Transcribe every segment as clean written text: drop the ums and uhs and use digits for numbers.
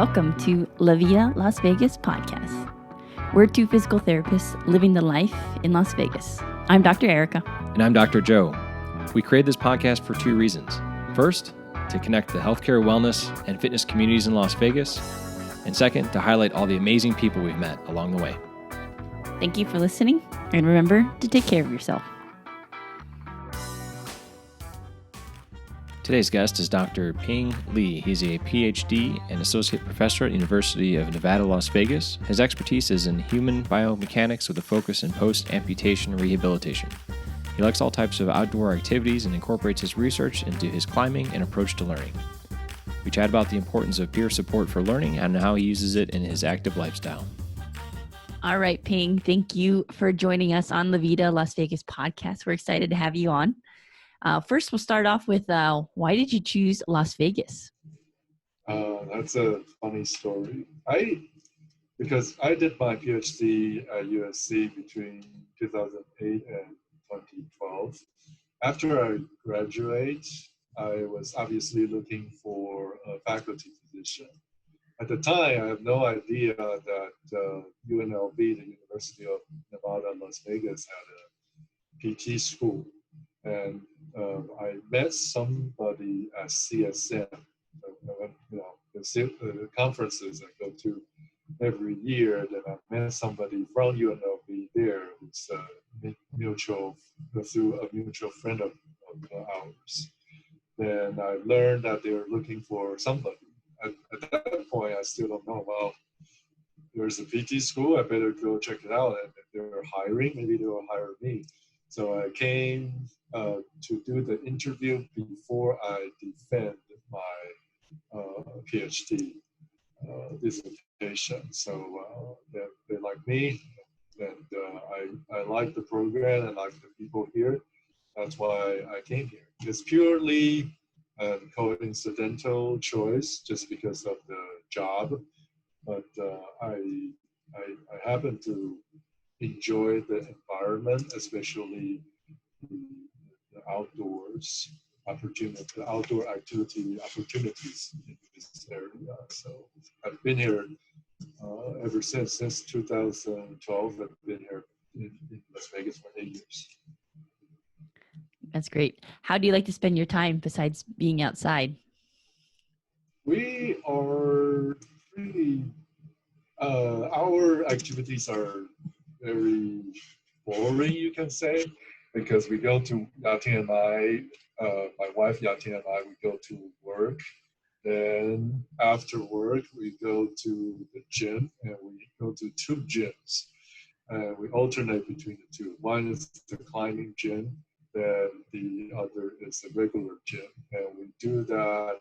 welcome to La Vida Las Vegas podcast. We're two physical therapists living the life in Las Vegas. I'm Dr. Erica. And I'm Dr. Joe. We created this podcast for two reasons. First, to connect the healthcare, wellness, and fitness communities in Las Vegas. And second, to highlight all the amazing people we've met along the way. Thank you for listening, and remember to take care of yourself. Today's guest is Dr. Ping Lee. He's a PhD and associate professor at University of Nevada, Las Vegas. His expertise is in human biomechanics with a focus in post-amputation rehabilitation. He likes all types of outdoor activities and incorporates his research into his climbing and approach to learning. We chat about the importance of peer support for learning and how he uses it in his active lifestyle. All right, Ping, thank you for joining us on La Vida Las Vegas podcast. We're excited to have you on. First, we'll start off with why did you choose Las Vegas? That's a funny story. Because I did my PhD at USC between 2008 and 2012. After I graduate, I was obviously looking for a faculty position. At the time, I have no idea that UNLV, the University of Nevada, Las Vegas, had a PT school. And I met somebody at CSM, the conferences I go to every year. Then I met somebody from UNLV there who's through a mutual friend of ours. Then I learned that they were looking for somebody. At that point, I still don't know. Well, there's a PT school. I better go check it out. And if they're hiring, maybe they will hire me. So I came to do the interview before I defend my PhD dissertation. So they like me, and I like the program and like the people here. That's why I came here. It's purely a coincidental choice, just because of the job. But I happen to enjoy the environment, especially the outdoors opportunity, the outdoor activity opportunities in this area. So I've been here ever since 2012. I've been here in Las Vegas for 8 years. That's great. How do you like to spend your time besides being outside? We are really, our activities are very boring, you can say, because we go to Yating and my wife Yating and I, we go to work. Then after work, we go to the gym, and we go to two gyms. And we alternate between the two. One is the climbing gym, then the other is the regular gym. And we do that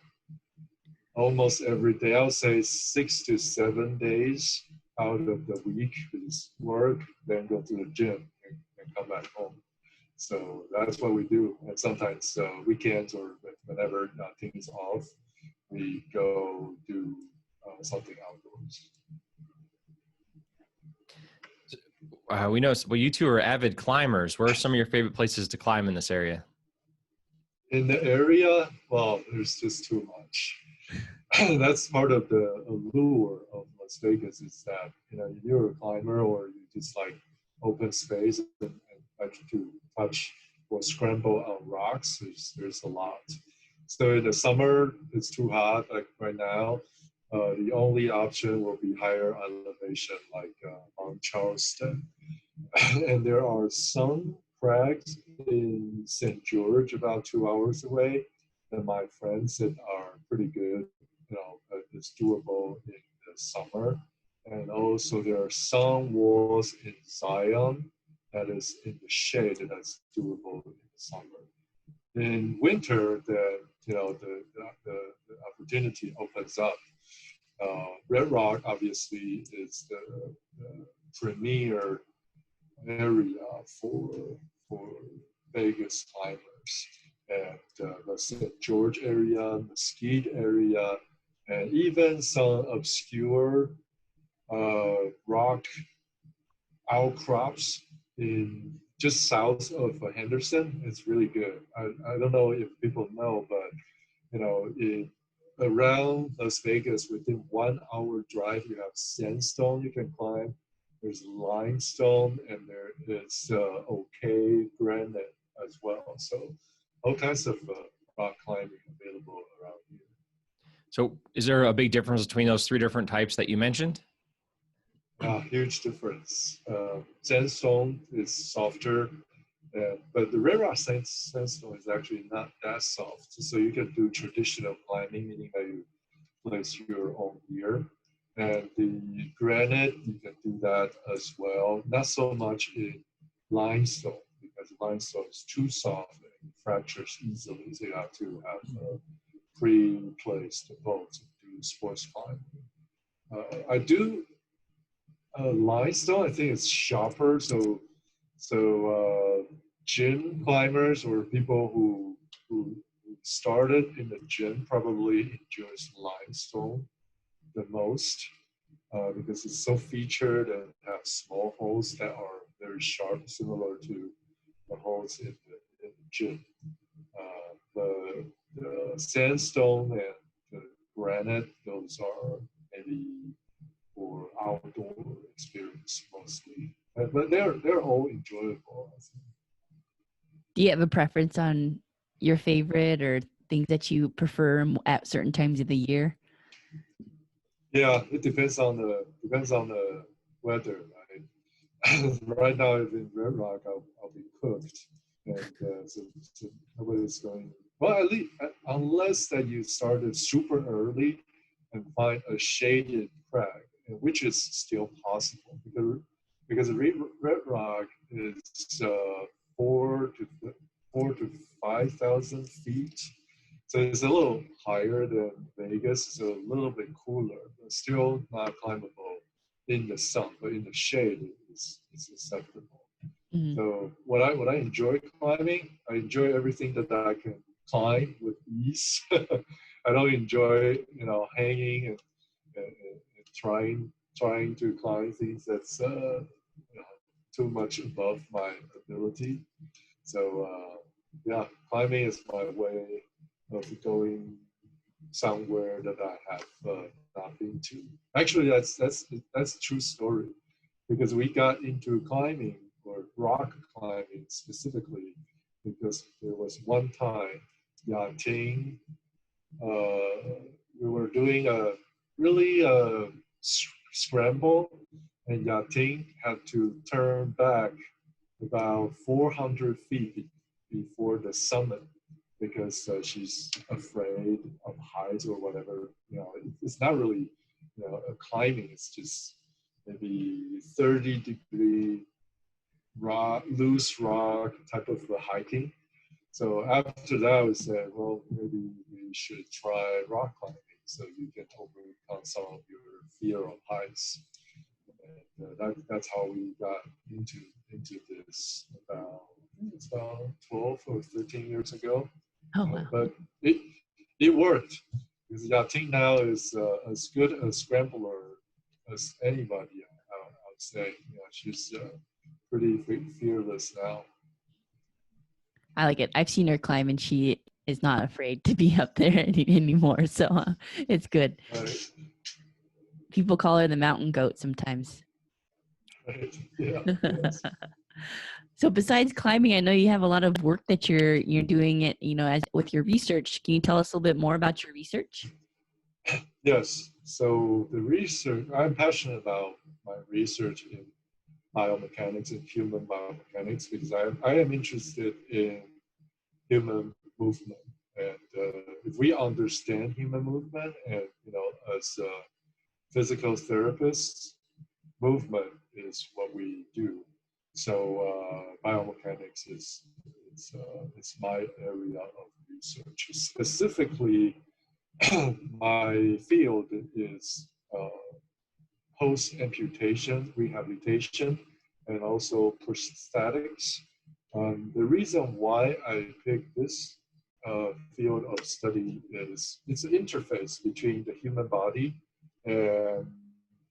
almost every day. I would say 6 to 7 days out of the week is work, then go to the gym and come back home. So that's what we do. And sometimes weekends or whenever things off, we go do something outdoors. We know, well, you two are avid climbers. Where are some of your favorite places to climb in this area? In the area, well, there's just too much. That's part of the allure of Las Vegas, is that, you're a climber or you just like open space and like to touch or scramble on rocks. There's a lot. So in the summer, it's too hot. Like right now, the only option will be higher elevation, like Mount Charleston. And there are some crags in St. George, about 2 hours away, that my friends said are pretty good. It's doable in the summer. And also there are some walls in Zion that is in the shade, and that's doable in the summer. In winter, the opportunity opens up. Red Rock obviously is the premier area for Vegas climbers, and the St. George area, Mesquite area, and even some obscure rock outcrops in just south of Henderson. It's really good. I don't know if people know, but around Las Vegas, within 1 hour drive, you have sandstone you can climb. There's limestone, and there is okay granite as well. So all kinds of rock climbing available around here. So is there a big difference between those three different types that you mentioned? Huge difference. Sandstone is softer, but the red rock sandstone is actually not that soft. So you can do traditional climbing, meaning that you place your own gear. And the granite, you can do that as well. Not so much in limestone, because limestone is too soft and fractures easily. So you have to have a pre-placed boat to do sports climbing. I do limestone. I think it's sharper. So gym climbers or people who started in the gym probably enjoys limestone the most because it's so featured and have small holes that are very sharp, similar to the holes in the gym. The sandstone and the granite, those are maybe for outdoor experience mostly. But they're all enjoyable, I think. Do you have a preference on your favorite or things that you prefer at certain times of the year? Yeah, it depends on the weather. Right, right now in Red Rock, I'll be cooked, and so nobody's going. Well, at least unless that you started super early and find a shaded crag, which is still possible because Red Rock is 4 to 5,000 feet. So it's a little higher than Vegas, so a little bit cooler, but still not climbable in the sun, but in the shade it's acceptable. Mm-hmm. So what I enjoy climbing, I enjoy everything that I can climb with ease. I don't enjoy hanging and trying to climb things that's too much above my ability. So yeah, climbing is my way of going somewhere that I have not been to. Actually, that's a true story, because we got into climbing, or rock climbing specifically, because there was one time Yating, we were doing a really scramble, and Yating had to turn back about 400 feet before the summit, because she's afraid of heights or whatever. It's not really a climbing. It's just maybe 30-degree rock, loose rock type of hiking. So after that, we said, well, maybe we should try rock climbing so you can overcome some of your fear of heights. And that's how we got into this it's about 12 or 13 years ago. Oh, wow. But it worked, because Yating now is as good a scrambler as anybody. I would say, she's pretty fearless now. I like it. I've seen her climb and she is not afraid to be up there anymore. So it's good. Right. People call her the mountain goat sometimes. Right. Yeah. Yes. So besides climbing, I know you have a lot of work that you're doing it, as with your research. Can you tell us a little bit more about your research? Yes. So the research, I'm passionate about my research in biomechanics and human biomechanics, because I am interested in human movement. And if we understand human movement, and as physical therapists, movement is what we do. So biomechanics is my area of research. Specifically, my field is post-amputation rehabilitation, and also prosthetics. The reason why I picked this field of study is it's an interface between the human body and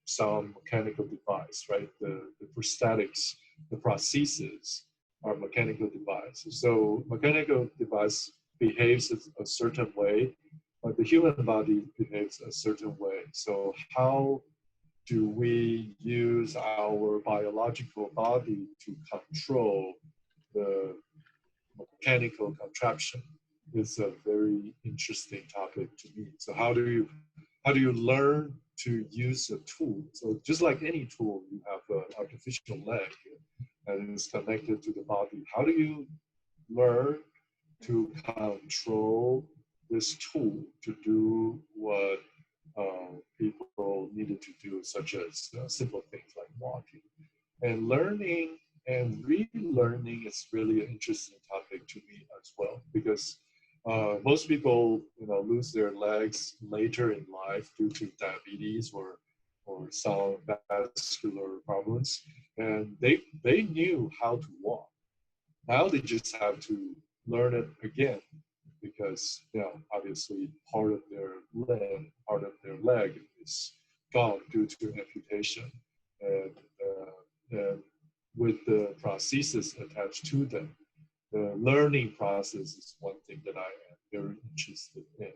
some mechanical device, right? The prosthetics, the prostheses are mechanical devices. So mechanical device behaves a certain way, but the human body behaves a certain way. So how do we use our biological body to control the mechanical contraption? Is a very interesting topic to me. So how do you learn to use a tool? So just like any tool, you have an artificial leg that is connected to the body. How do you learn to control this tool to do what people needed to do, such as simple things like walking? And learning and relearning is really an interesting topic to me as well, because most people, lose their legs later in life due to diabetes or some vascular problems, and they knew how to walk. Now they just have to learn it again because, obviously part of their leg is gone due to amputation, and, and with the prosthesis attached to them, the learning process is one thing that I am very interested in.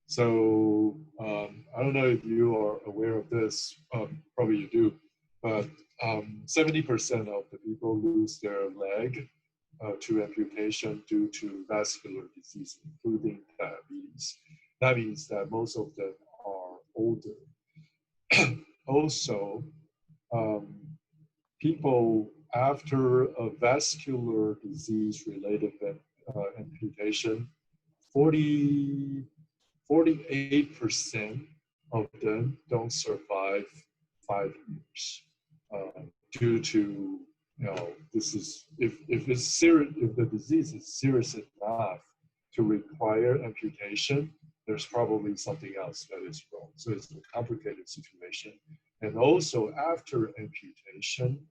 So I don't know if you are aware of this. Probably you do, but 70% of the people lose their leg to amputation due to vascular disease, including diabetes. That means that most of them are older. Also, um, people after a vascular disease related amputation, 48% of them don't survive 5 years due to, this is, if it's serious, if the disease is serious enough to require amputation, there's probably something else that is wrong. So it's a complicated situation. And also after amputation,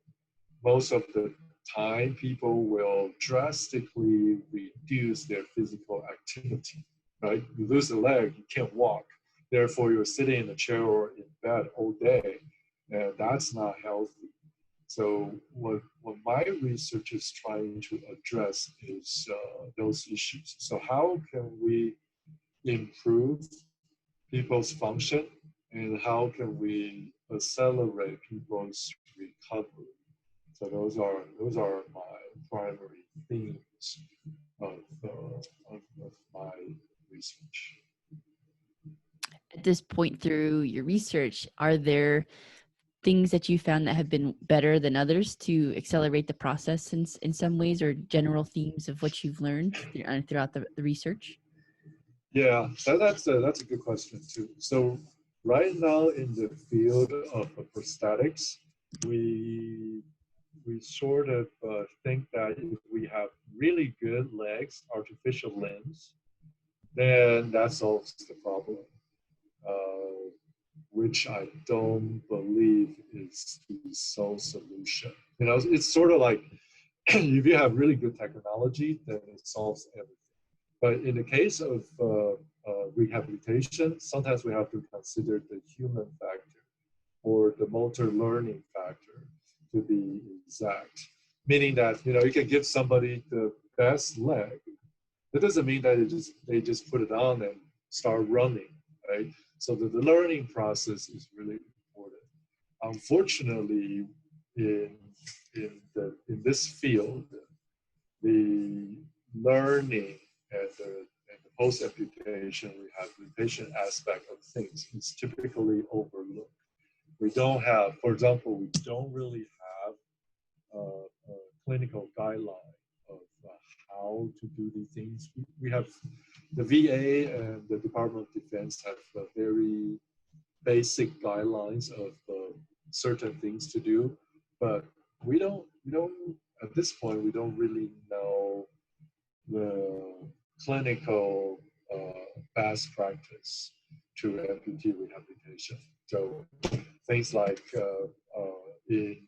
most of the time people will drastically reduce their physical activity, right? You lose a leg, you can't walk. Therefore, you're sitting in a chair or in bed all day, and that's not healthy. So what my research is trying to address is those issues. So how can we improve people's function, and how can we accelerate people's recovery? So those are my primary themes of my research. At this point through your research, are there things that you found that have been better than others to accelerate the process in some ways, or general themes of what you've learned throughout the research? Yeah, that's a good question too. So right now in the field of prosthetics, we sort of think that if we have really good legs, artificial limbs, then that solves the problem, which I don't believe is the sole solution. It's sort of like if you have really good technology, then it solves everything. But in the case of rehabilitation, sometimes we have to consider the human factor or the motor learning factor to be exact. Meaning that you can give somebody the best leg. That doesn't mean that they just put it on and start running, right? So the learning process is really important. Unfortunately, in this field, the learning and the post-amputation rehabilitation aspect of things is typically overlooked. We don't have, for example, we don't really have a clinical guideline of how to do these things. We have the VA and the Department of Defense have very basic guidelines of certain things to do, but we don't at this point we don't really know the clinical best practice to amputee rehabilitation. So things like in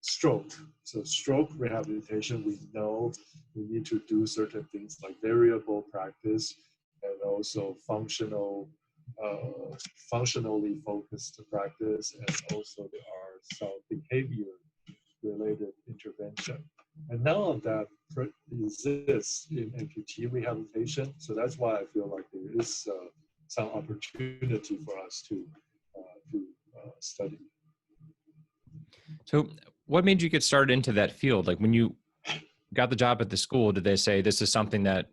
stroke. So stroke rehabilitation, we know we need to do certain things like variable practice and also functionally focused practice, and also there are some behavior related intervention. And none of that exists in amputee rehabilitation. So that's why I feel like there is some opportunity for us to study. So what made you get started into that field? Like when you got the job at the school, did they say this is something that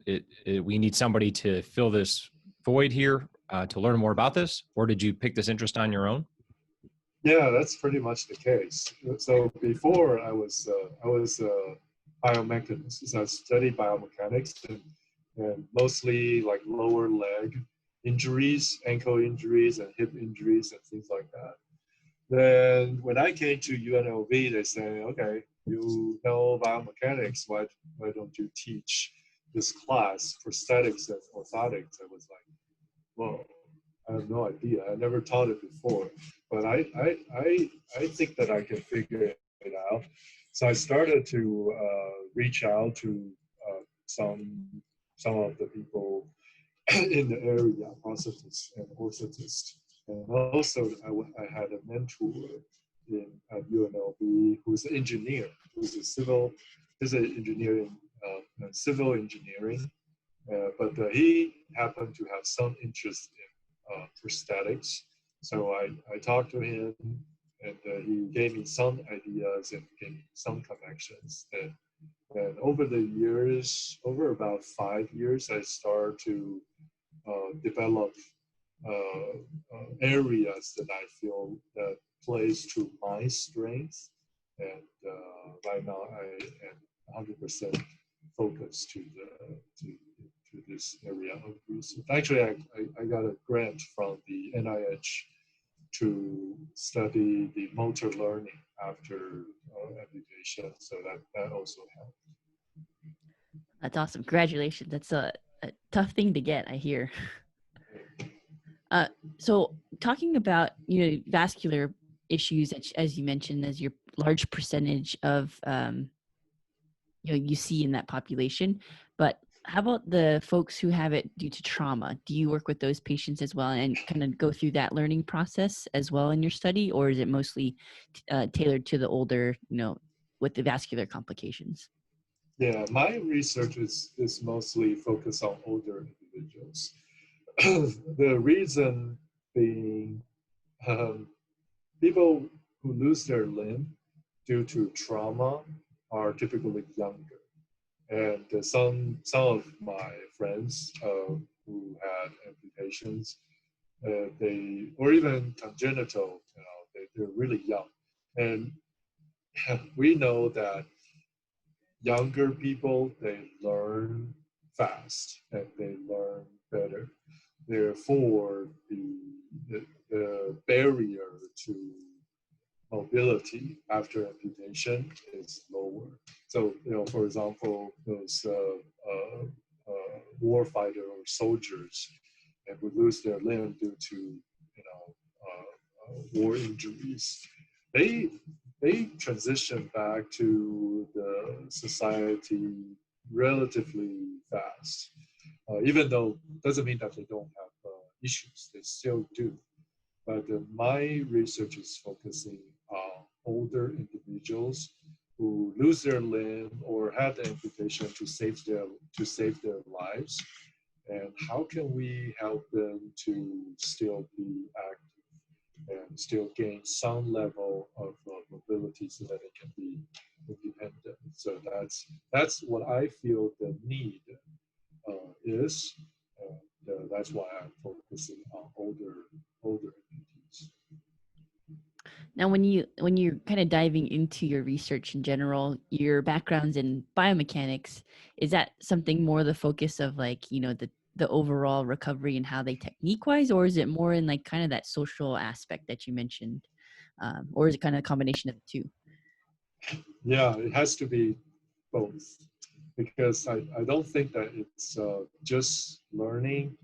we need somebody to fill this void here to learn more about this? Or did you pick this interest on your own? Yeah, that's pretty much the case. So before I was biomechanist, so I studied biomechanics and mostly like lower leg injuries, ankle injuries, and hip injuries and things like that. Then when I came to UNLV, they say, okay, you know biomechanics, why don't you teach this class, prosthetics and orthotics? I was like, whoa, I have no idea. I never taught it before, but I think that I can figure it out. So I started to reach out to some of the people in the area, prosthetists and orthotists. And also, I had a mentor at UNLV who's an engineer, who's an engineer in civil engineering, but he happened to have some interest in prosthetics. So I talked to him, and he gave me some ideas and gave me some connections. And over the years, over about 5 years, I started to develop areas that I feel that plays to my strengths. And right now I am 100% focused to this area of research. Actually, I got a grant from the NIH to study the motor learning after amputation, so that also helped. That's awesome. Congratulations. That's a tough thing to get, I hear. So talking about, vascular issues, as you mentioned, as your large percentage of, you see in that population, but how about the folks who have it due to trauma? Do you work with those patients as well and kind of go through that learning process as well in your study, or is it mostly tailored to the older, with the vascular complications? Yeah, my research is mostly focused on older individuals. The reason being, people who lose their limb due to trauma are typically younger. And some of my friends who had amputations, or even congenital, they're really young. And we know that younger people, they learn fast and they learn better. Therefore, the barrier to mobility after amputation is lower. So, for example, those war fighter or soldiers who lose their limb due to, war injuries, they transition back to the society relatively fast. Even though it doesn't mean that they don't have issues, they still do. But my research is focusing on older individuals who lose their limb or have the amputation to save their lives, and how can we help them to still be active and still gain some level of mobility so that they can be independent. So that's what I feel the need is. That's why I'm focusing on older amputees. Now, when you're kind of diving into your research in general, your backgrounds in biomechanics, is that something more the focus of like, the overall recovery and how they technique wise, or is it more in like kind of that social aspect that you mentioned? Or is it kind of a combination of the two? Yeah, it has to be both, because I don't think that it's just learning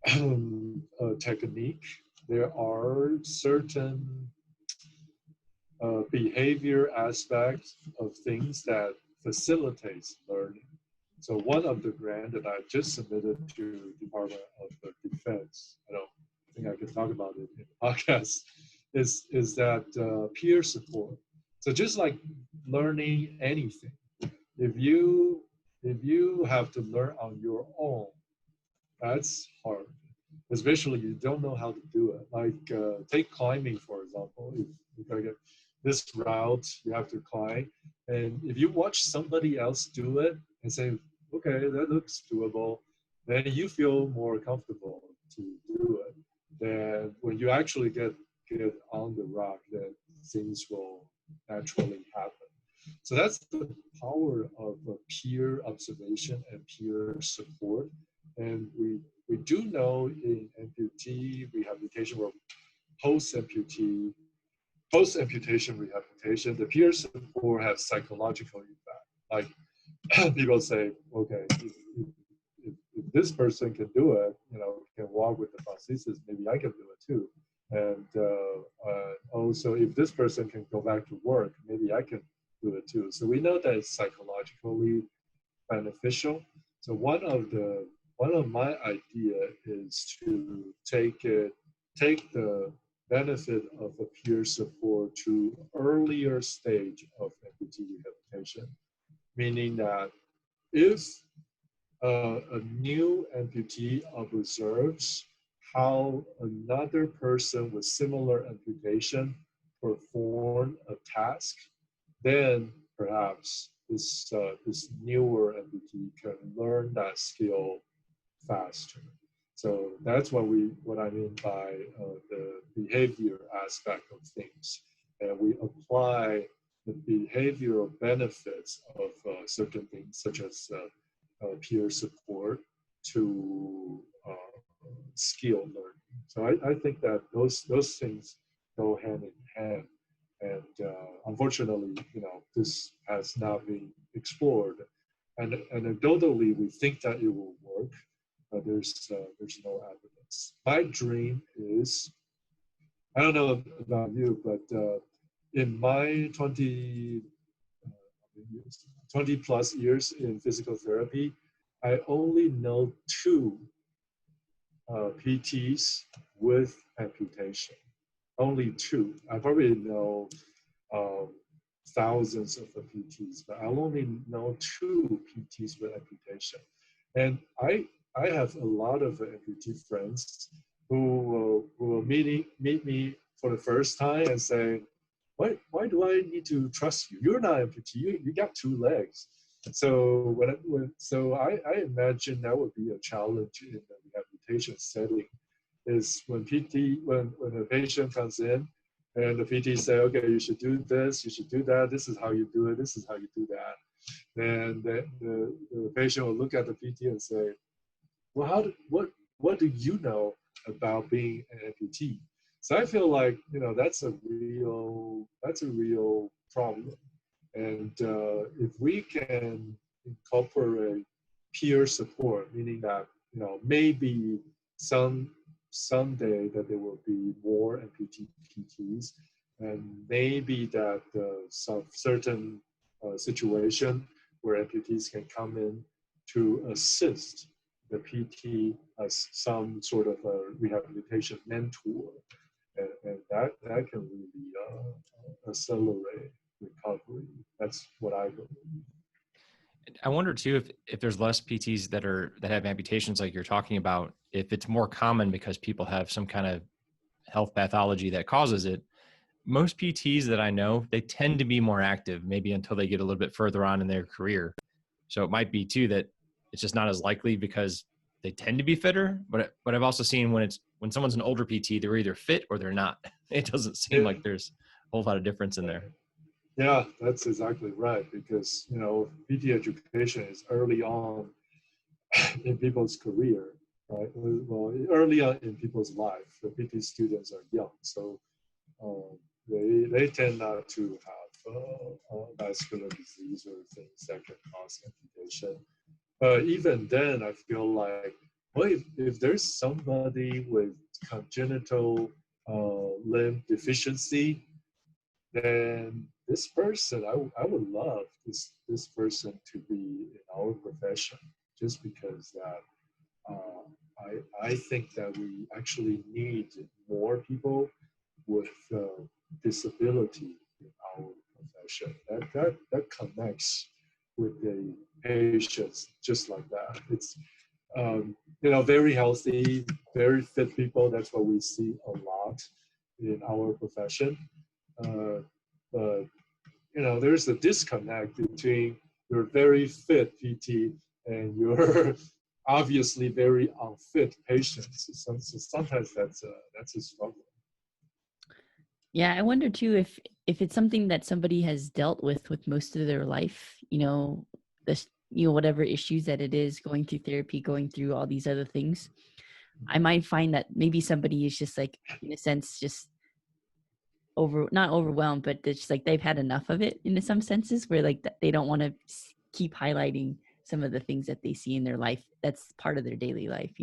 a technique. There are certain behavior aspects of things that facilitates learning. So one of the grants that I just submitted to Department of Defense, I don't think I can talk about it in the podcast, is that peer support. So just like learning anything, if you have to learn on your own, that's hard. especially you don't know how to do it. Like take climbing, for example. If I get this route, you have to climb. And if you watch somebody else do it and say, okay, that looks doable, then you feel more comfortable to do it. Then when you actually get on the rock, then things will naturally happen. So that's the power of peer observation and peer support. And we do know in amputee rehabilitation or post-amputee, post-amputation rehabilitation, the peer support has psychological impact. Like people say, okay, if this person can do it, can walk with the prosthesis, maybe I can do it too. And also, if this person can go back to work, maybe I can do it too. So we know that it's psychologically beneficial. So one of my idea is to take the benefit of a peer support to earlier stage of amputee rehabilitation, meaning that if a new amputee observes how another person with similar amputation perform a task, then perhaps this newer amputee can learn that skill faster. So that's what I mean by the behavior aspect of things, and we apply the behavioral benefits of certain things, such as peer support, to skill learning. So I think that those things go hand in hand. And unfortunately, this has not been explored. And anecdotally, we think that it will work, but there's no evidence. My dream is, I don't know about you, but in my 20 plus years in physical therapy, I only know two PTs with amputation. Only two. I probably know um, thousands of PTs, but I only know two PTs with amputation. And I have a lot of amputee friends who will meet me for the first time and say, why do I need to trust you? You're not amputee. You got two legs. So I imagine that would be a challenge in the rehabilitation setting. Is when a patient comes in and the PT say, okay, you should do this, you should do that. This is how you do it. This is how you do that. Then the patient will look at the PT and say, well, what do you know about being an amputee? So I feel like that's a real problem. And if we can incorporate peer support, meaning that maybe someday that there will be more amputee PTs, and maybe that some certain situation where amputees can come in to assist the PT as some sort of a rehabilitation mentor, and that can really accelerate recovery. That's what I believe. I wonder too if there's less PTs that have amputations like you're talking about, if it's more common because people have some kind of health pathology that causes it. Most PTs that I know, they tend to be more active, maybe until they get a little bit further on in their career. So it might be too that it's just not as likely because they tend to be fitter. But I've also seen when someone's an older PT, they're either fit or they're not. It doesn't seem like there's a whole lot of difference in there. Yeah, that's exactly right, because PT education is early on in people's career, right? Well, early on in people's life. The PT students are young, so they tend not to have vascular disease or things that can cause amputation. But even then, I feel like, well, if there's somebody with congenital limb deficiency, then this person, I would love this person to be in our profession, just because that I think that we actually need more people with disability in our profession. That connects with the patients just like that. very healthy, very fit people. That's what we see a lot in our profession. But there's a disconnect between your very fit PT and your obviously very unfit patients. So sometimes that's a struggle. Yeah, I wonder too if it's something that somebody has dealt with most of their life, this whatever issues that it is, going through therapy, going through all these other things. I might find that maybe somebody is just like, in a sense, just not overwhelmed, but it's just like they've had enough of it in some senses, where like they don't want to keep highlighting some of the things that they see in their life that's part of their daily life.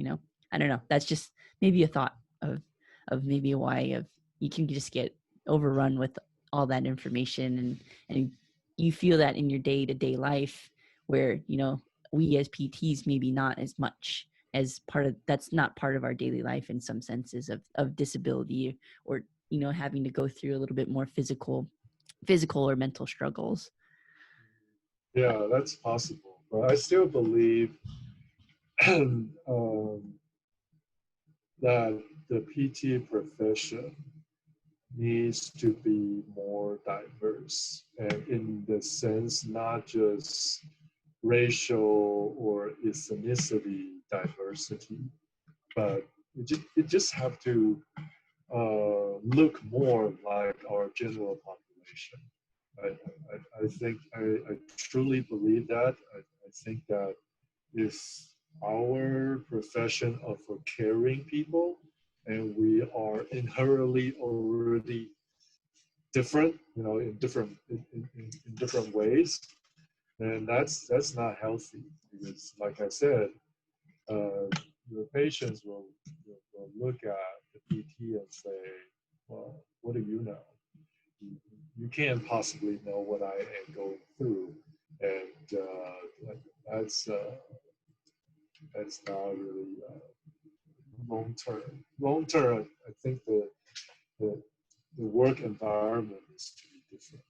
I don't know, that's just maybe a thought of maybe why of you can just get overrun with all that information, and you feel that in your day-to-day life, where we as PTs maybe not as much as that's not part of our daily life in some senses of disability, or having to go through a little bit more physical or mental struggles. Yeah, that's possible. But I still believe that the PT profession needs to be more diverse, and in the sense not just racial or ethnicity diversity, but it just have to look more like our general population. I think I truly believe that. I think that if our profession of caring people, and we are inherently already different, in different ways, then that's not healthy. Because, like I said, your patients will look at the PT and say, "Well, what do you know? You can't possibly know what I am going through," and that's that's not really long term. Long term, I think the the work environment is to be different.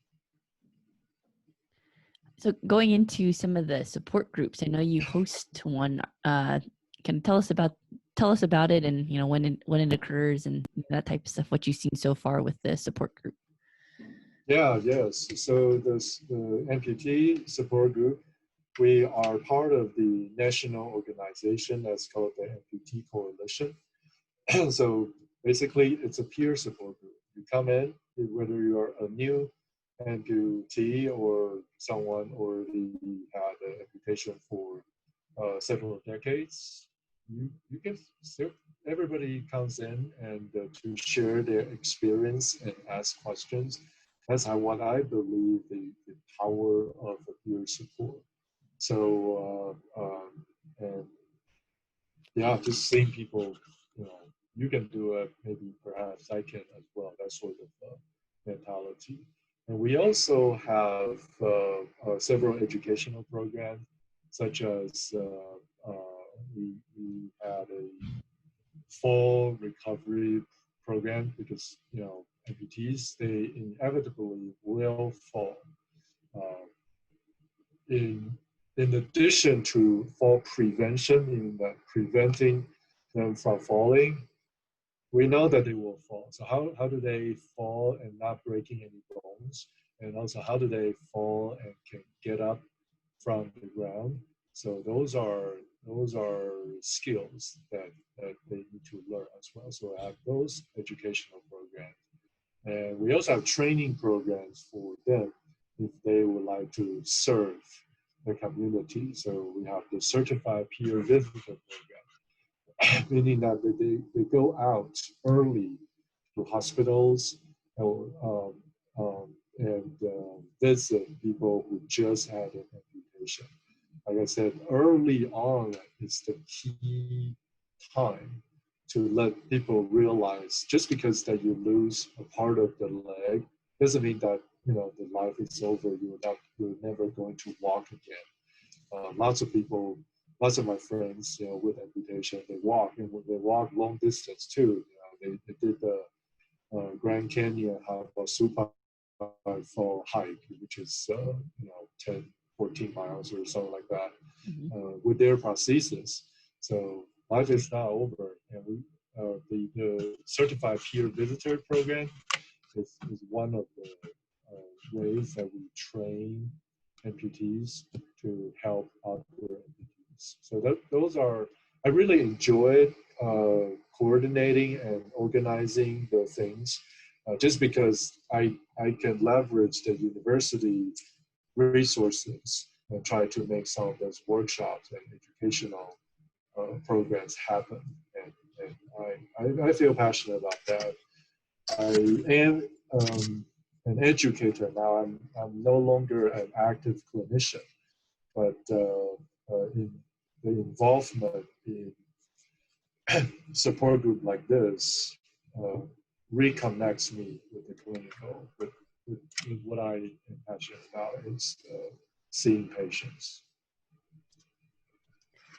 So going into some of the support groups, I know you host one. Can you tell us about it, and when it occurs, and that type of stuff, what you've seen so far with the support group? Yes. So the amputee support group, we are part of the national organization that's called the Amputee Coalition. So basically, it's a peer support group. You come in, whether you are a new amputee or someone already had an amputation for several decades, you can still, everybody comes in and to share their experience and ask questions. That's what I believe the power of the peer support. So, and yeah, just seeing people, you can do it, maybe perhaps I can as well, that sort of mentality. And we also have several educational programs, such as we had a fall recovery program, because amputees, they inevitably will fall. Uh, in addition to fall prevention, in that preventing them from falling, we know that they will fall. So how do they fall and not breaking any bones? And also, how do they fall and can get up from the ground? So those are skills that they need to learn as well. So I have those educational programs. And we also have training programs for them if they would like to serve the community. So we have the certified peer visitor program, meaning that they go out early to hospitals and visit people who just had an amputation. Like I said, early on is the key time to let people realize, just because that you lose a part of the leg doesn't mean that the life is over. You're never going to walk again. Lots of my friends, with amputation, they walk, and when they walk long distance too. They did the Grand Canyon Szu-Ping Lee hike, which is 10, 14 miles or something like that, with their prosthesis. So life is not over, and the certified peer visitor program is one of the ways that we train amputees to help other amputees. So those are, I really enjoyed coordinating and organizing the things just because I can leverage the university resources and try to make some of those workshops and educational programs happen. And I feel passionate about that. I am an educator now. I'm no longer an active clinician, but in the involvement in support group like this reconnects me with the clinical, with what I am passionate about is seeing patients.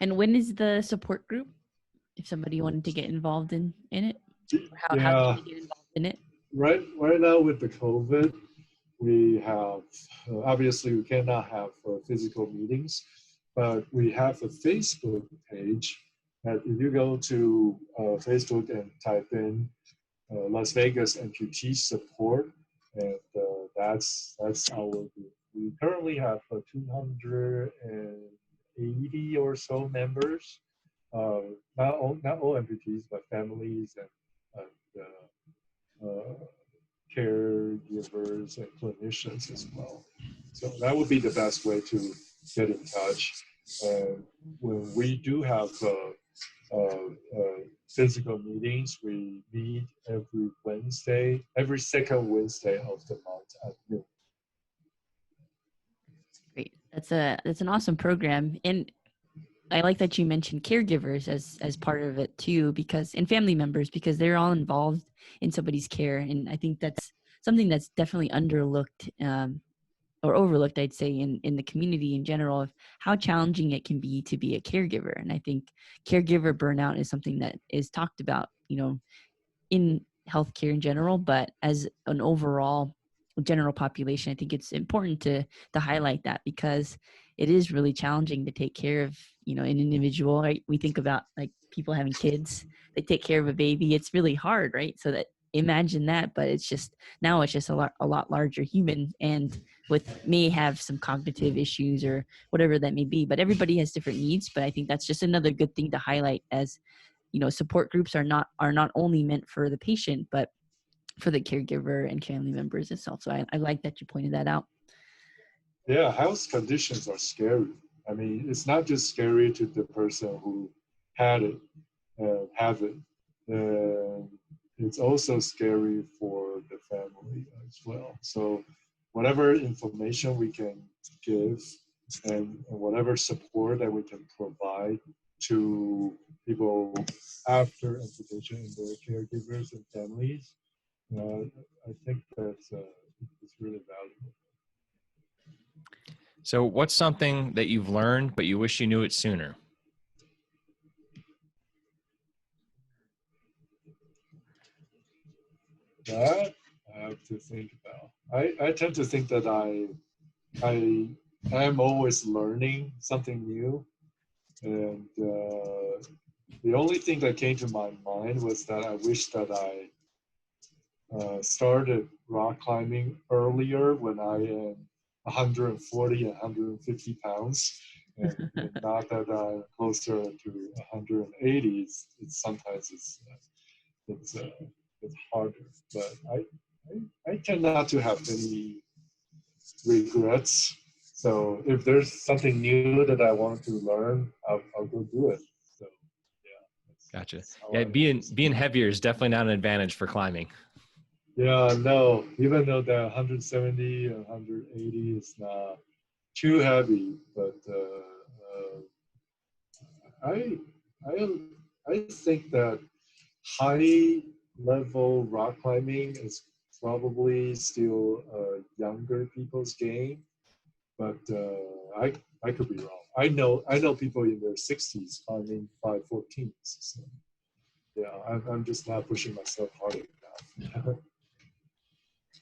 And when is the support group? If somebody wanted to get involved in it, how can they get involved in it? Right now with the COVID, we have obviously we cannot have physical meetings, but we have a Facebook page. That if you go to Facebook and type in Las Vegas amputee support, and that's our group. We currently have 280 or so members. Not all amputees, but families and caregivers and clinicians as well. So that would be the best way to get in touch. And when we do have physical meetings, we meet every second Wednesday of the month at noon. Great. That's an awesome program. And I like that you mentioned caregivers as part of it too, and family members, because they're all involved in somebody's care. And I think that's something that's definitely underlooked or overlooked, I'd say, in the community in general, of how challenging it can be to be a caregiver. And I think caregiver burnout is something that is talked about, in healthcare in general, but as an overall general population, I think it's important to highlight that, because it is really challenging to take care of, an individual, right? We think about like people having kids, they take care of a baby. It's really hard, right? So that, imagine that, but it's just a lot larger human, and may have some cognitive issues or whatever that may be, but everybody has different needs. But I think that's just another good thing to highlight, as support groups are not only meant for the patient, but for the caregiver and family members itself. So I like that you pointed that out. Yeah, health conditions are scary. I mean, it's not just scary to the person who had it and have it. It's also scary for the family as well. So whatever information we can give and whatever support that we can provide to people after amputation and their caregivers and families, I think that's it's really valuable. So what's something that you've learned, but you wish you knew it sooner? That I have to think about. I tend to think that I am always learning something new. And the only thing that came to my mind was that I wish that I started rock climbing earlier when I am 140 and 150 pounds, and not that I'm closer to 180. Sometimes it's harder, but I tend not to have any regrets. So if there's something new that I want to learn, I'll go do it. So yeah. Gotcha. Yeah, being heavier is definitely not an advantage for climbing. Yeah, no, even though the 170 and 180 is not too heavy, but I think that high level rock climbing is probably still younger people's game, but I could be wrong. I know people in their 60s climbing 514s. So yeah, I'm just not pushing myself hard enough.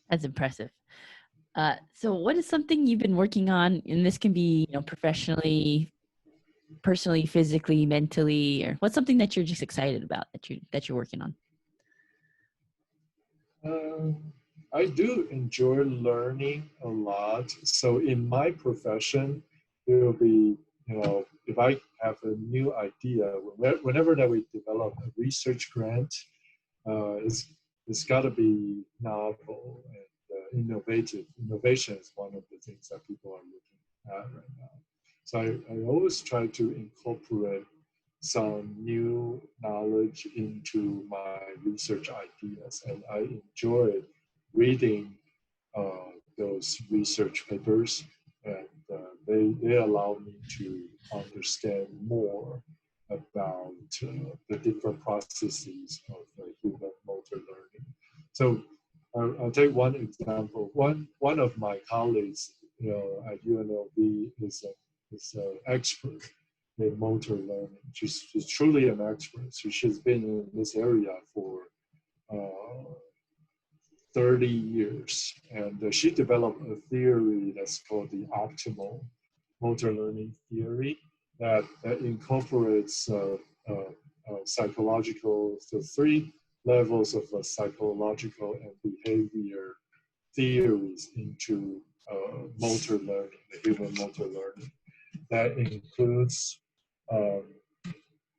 That's impressive. So what is something you've been working on, and this can be, professionally, personally, physically, mentally, or what's something that you're just excited about that you're working on? I do enjoy learning a lot. So in my profession, it will be, if I have a new idea, whenever that we develop a research grant, it's got to be novel and innovative. Innovation is one of the things that people are looking at right now. So I always try to incorporate some new knowledge into my research ideas, and I enjoy reading those research papers, and they allow me to understand more about the different processes of human motor learning. So I'll take one example. One of my colleagues, at UNLV is an expert in motor learning. She's truly an expert. So she's been in this area for uh, 30 years. And she developed a theory that's called the optimal motor learning theory that incorporates psychological, so three levels of psychological and behavior theories into motor learning, the human motor learning. That includes, I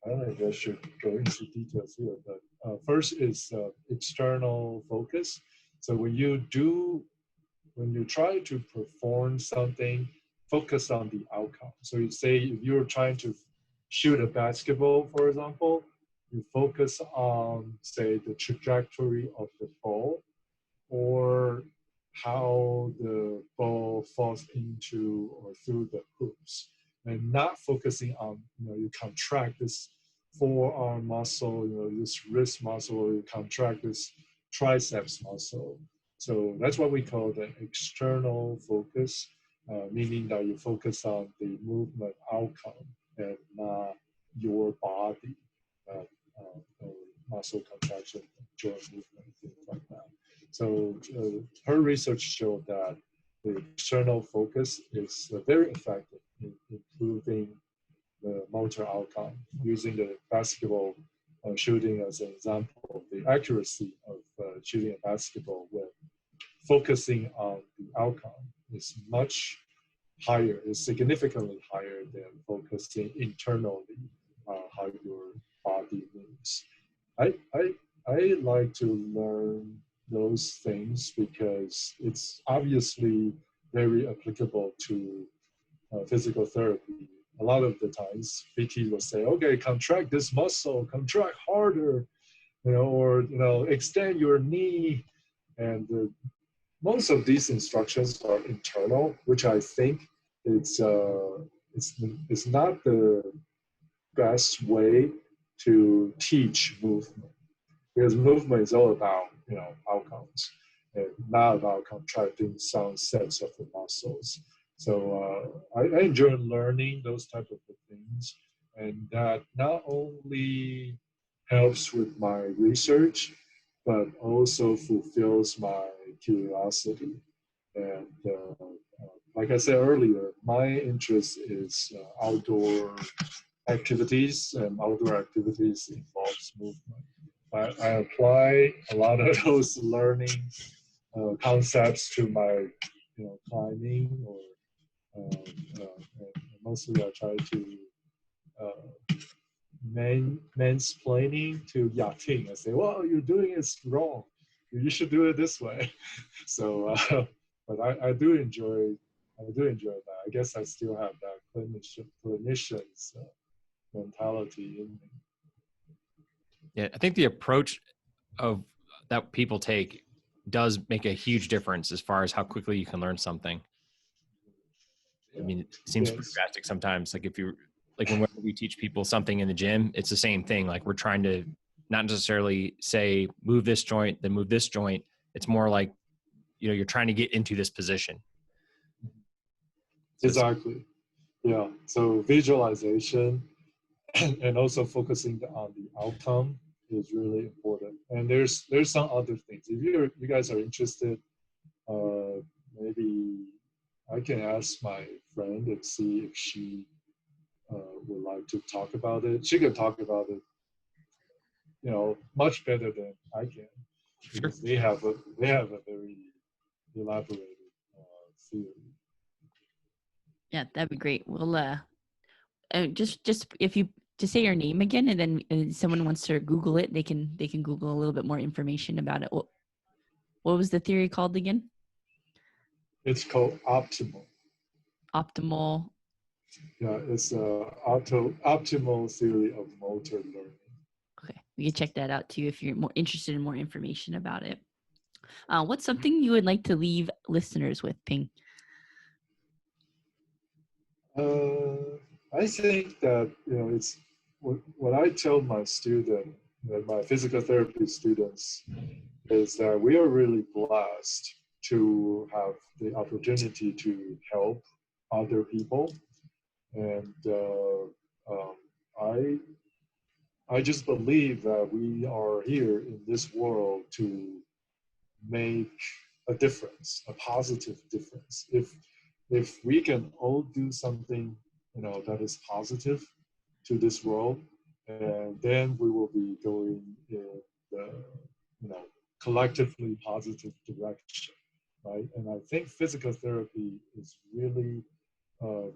don't know if I should go into details here, but first is external focus. So when you try to perform something, focus on the outcome. So you say if you're trying to shoot a basketball, for example, you focus on, say, the trajectory of the ball or how the ball falls into or through the hoops, and not focusing on, you contract this forearm muscle, this wrist muscle, or you contract this triceps muscle. So that's what we call the external focus, meaning that you focus on the movement outcome and not your body, muscle contraction, joint movement, things like that. So her research showed that the external focus is very effective in improving the motor outcome. Using the basketball shooting as an example, the accuracy of shooting a basketball when focusing on the outcome is much higher, is significantly higher than focusing internally how your body moves. I like to learn those things because it's obviously very applicable to physical therapy. A lot of the times, PT will say, "Okay, contract this muscle, contract harder, or extend your knee," and most of these instructions are internal, which I think it's not the best way to teach movement, because movement is all about outcomes and not about contracting some sets of the muscles. So I enjoy learning those type of things, and that not only helps with my research, but also fulfills my curiosity. And like I said earlier, my interest is outdoor activities, and outdoor activities involves movement. I apply a lot of those learning concepts to my climbing, or and mostly I try to mansplaining to Yating. I say, well, you're doing it wrong. You should do it this way. So, but I do enjoy that. I guess I still have that clinician's mentality in me. Yeah, I think the approach of that people take does make a huge difference as far as how quickly you can learn something. I mean, it seems pretty drastic sometimes. Like when we teach people something in the gym, it's the same thing. Like we're trying to not necessarily say move this joint, then move this joint. It's more like, you're trying to get into this position. So exactly. Yeah. So visualization and also focusing on the outcome is really important. And there's some other things. If you guys are interested, maybe I can ask my friend and see if she would like to talk about it. She can talk about it, much better than I can, because they have a very elaborated theory. Yeah, that'd be great. We'll just if you to say your name again, and then if someone wants to Google it, they can Google a little bit more information about it. What was the theory called again? It's called optimal. Optimal. Yeah, it's optimal theory of motor learning. Okay, we can check that out too if you're more interested in more information about it. What's something you would like to leave listeners with, Ping? I think that it's what I tell my my physical therapy students, is that we are really blessed to have the opportunity to help other people, and I just believe that we are here in this world to make a difference, a positive difference. If we can all do something, that is positive to this world, and then we will be going in the, collectively positive direction, right? And I think physical therapy is really a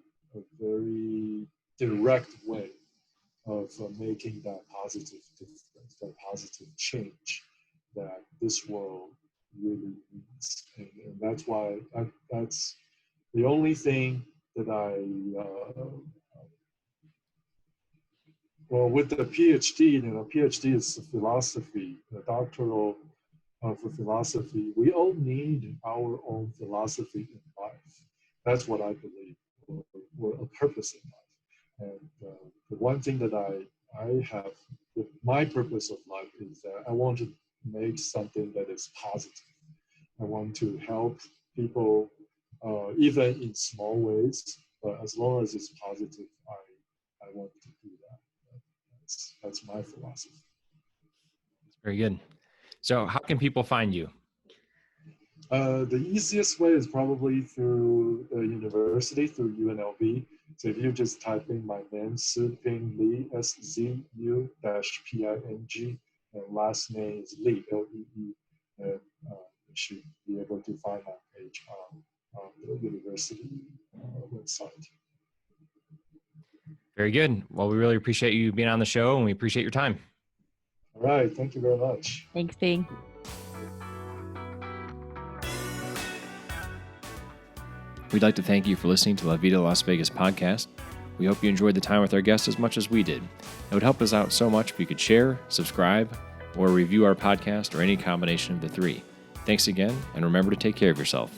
very direct way of making that positive difference, that positive change that this world really needs. And that's why that's the only thing that with the PhD, PhD is philosophy, the doctoral for philosophy. We all need our own philosophy in life. That's what I believe, or a purpose in life. And the one thing that I have, my purpose of life is that I want to make something that is positive. I want to help people, even in small ways, but as long as it's positive, I want to do that. That's my philosophy. Very good. So how can people find you? The easiest way is probably through the university, through UNLV. So if you just type in my name, Szu-Ping Lee, SZU-Ping, and last name is Lee, Lee, and you should be able to find my page on the university website. Very good. Well, we really appreciate you being on the show, and we appreciate your time. All right. Thank you very much. Thanks, Ping. We'd like to thank you for listening to La Vida Las Vegas podcast. We hope you enjoyed the time with our guests as much as we did. It would help us out so much if you could share, subscribe, or review our podcast, or any combination of the three. Thanks again, and remember to take care of yourself.